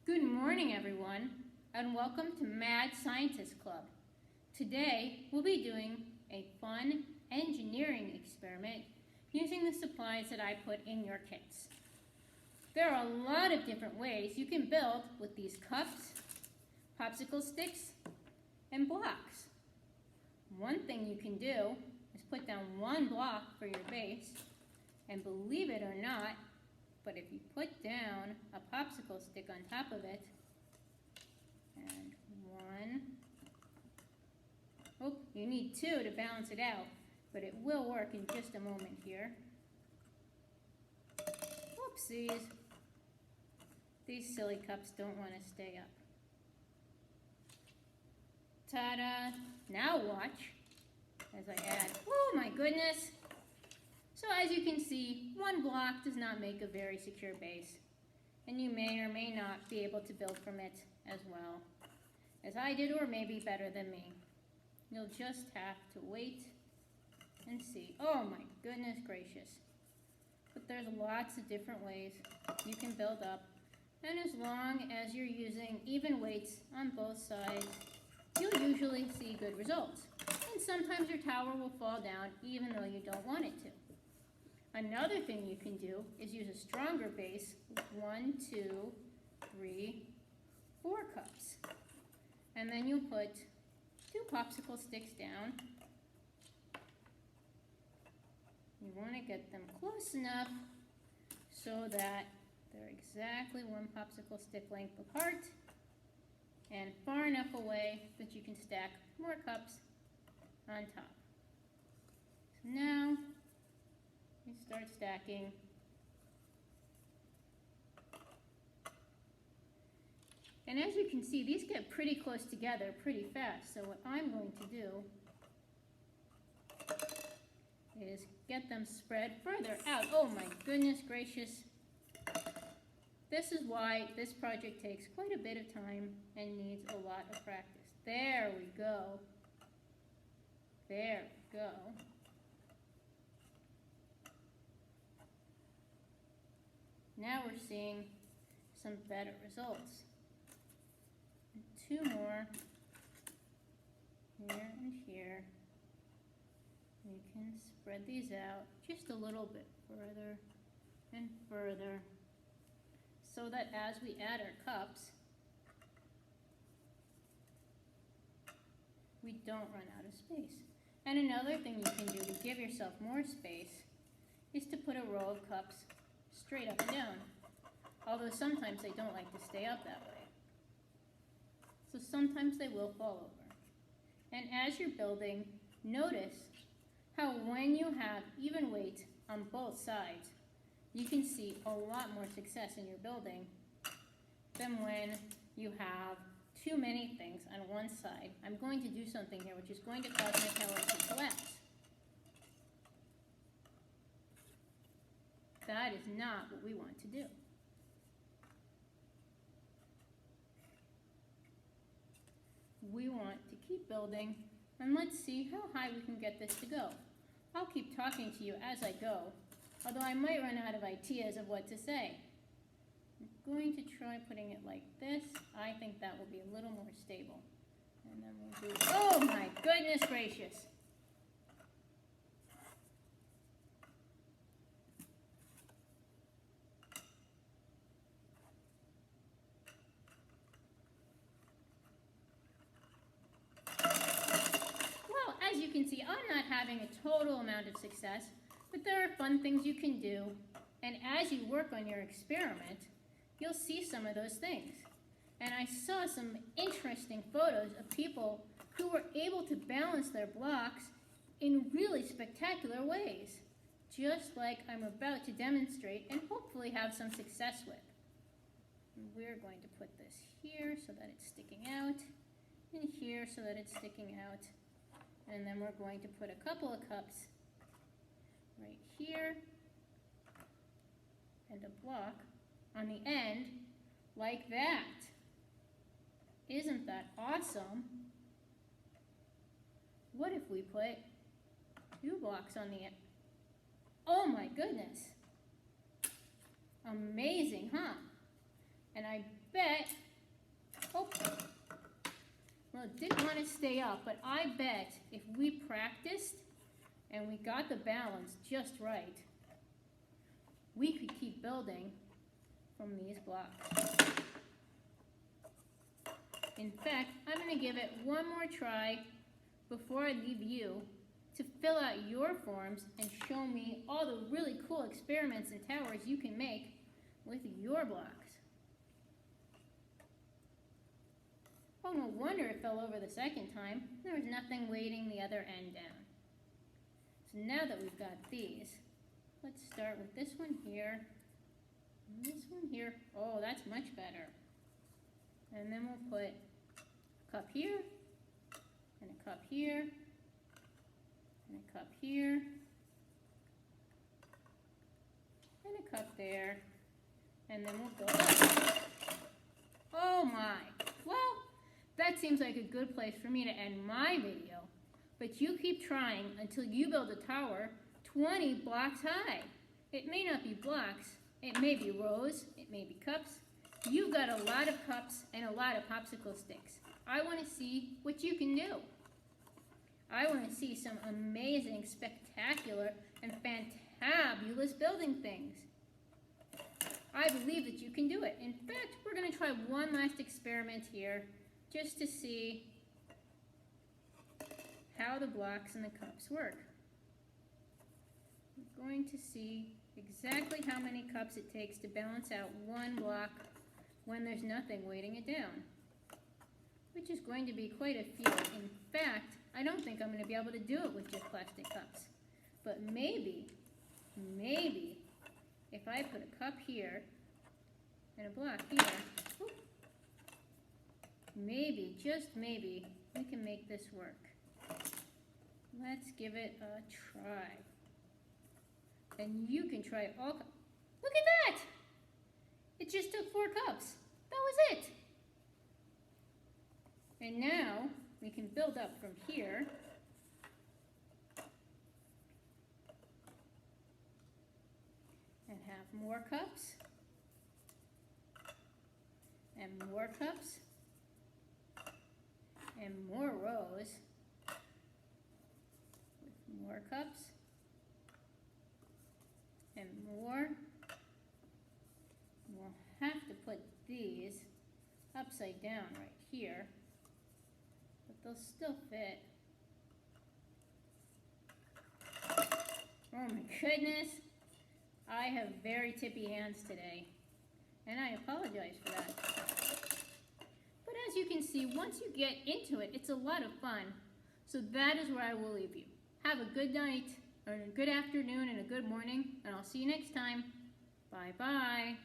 Good morning, everyone, and welcome to Mad Scientist Club. Today, we'll be doing a fun engineering experiment using the supplies that I put in your kits. There are a lot of different ways you can build with these cups, popsicle sticks, and blocks. One thing you can do is put down one block for your base, and believe it or not, but if you put down a popsicle stick on top of it, and you need two to balance it out, but it will work in just a moment here. Whoopsies. These silly cups don't want to stay up. Ta-da! Now watch as I add, oh my goodness! So as you can see, one block does not make a very secure base, and you may or may not be able to build from it as well as I did, or maybe better than me. You'll just have to wait and see. Oh my goodness gracious. But there's lots of different ways you can build up, and as long as you're using even weights on both sides, you'll usually see good results. And sometimes your tower will fall down even though you don't want it to. Another thing you can do is use a stronger base with 1, 2, 3, 4 cups. And then you'll put 2 popsicle sticks down. You want to get them close enough so that they're exactly 1 popsicle stick length apart and far enough away that you can stack more cups on top. So now you start stacking. And as you can see, these get pretty close together pretty fast. So what I'm going to do is get them spread further out. Oh my goodness gracious. This is why this project takes quite a bit of time and needs a lot of practice. There we go. There we go. Now we're seeing some better results. And 2 more here and here. We can spread these out just a little bit further and further so that as we add our cups, we don't run out of space. And another thing you can do to give yourself more space is to put a row of cups straight up and down, although sometimes they don't like to stay up that way. So sometimes they will fall over. And as you're building, notice how when you have even weight on both sides, you can see a lot more success in your building than when you have too many things on one side. I'm going to do something here which is going to cause my tower to collapse. That is not what we want to do. We want to keep building, and let's see how high we can get this to go. I'll keep talking to you as I go, although I might run out of ideas of what to say. I'm going to try putting it like this. I think that will be a little more stable. And then we'll do, oh my goodness gracious. As you can see, I'm not having a total amount of success, but there are fun things you can do, and as you work on your experiment, you'll see some of those things. And I saw some interesting photos of people who were able to balance their blocks in really spectacular ways, just like I'm about to demonstrate and hopefully have some success with. And we're going to put this here so that it's sticking out, and here so that it's sticking out. And then we're going to put a couple of cups right here and a block on the end like that. Isn't that awesome? What if we put 2 blocks on the end? Oh my goodness. Amazing, huh? And I bet, oh, well, it didn't want to stay up, but I bet if we practiced and we got the balance just right, we could keep building from these blocks. In fact, I'm going to give it one more try before I leave you to fill out your forms and show me all the really cool experiments and towers you can make with your blocks. Oh, no wonder it fell over the second time. There was nothing weighting the other end down. So now that we've got these, let's start with this one here, and this one here. Oh, that's much better. And then we'll put a cup here, and a cup here, and a cup here, and a cup there, and then we'll build up. Oh my! Well, that seems like a good place for me to end my video, but you keep trying until you build a tower 20 blocks high. It may not be blocks, it may be rows, it may be cups. You've got a lot of cups and a lot of popsicle sticks. I want to see what you can do. I want to see some amazing, spectacular, and fantabulous building things. I believe that you can do it. In fact, we're going to try one last experiment here just to see how the blocks and the cups work. We're going to see exactly how many cups it takes to balance out one block when there's nothing weighting it down, which is going to be quite a few. In fact, I don't think I'm going to be able to do it with just plastic cups. But maybe, if I put a cup here and a block here, whoop, maybe, just maybe, we can make this work. Let's give it a try. And you can try all. Look at that! It just took 4 cups. That was it. And now we can build up from here. And have more cups. And more cups. And more rows. With more cups. And more. We'll have to put these upside down right here, but they'll still fit. Oh my goodness, I have very tippy hands today, and I apologize for that. But as you can see, once you get into it, it's a lot of fun. So that is where I will leave you. Have a good night, or a good afternoon, and a good morning, and I'll see you next time. Bye-bye.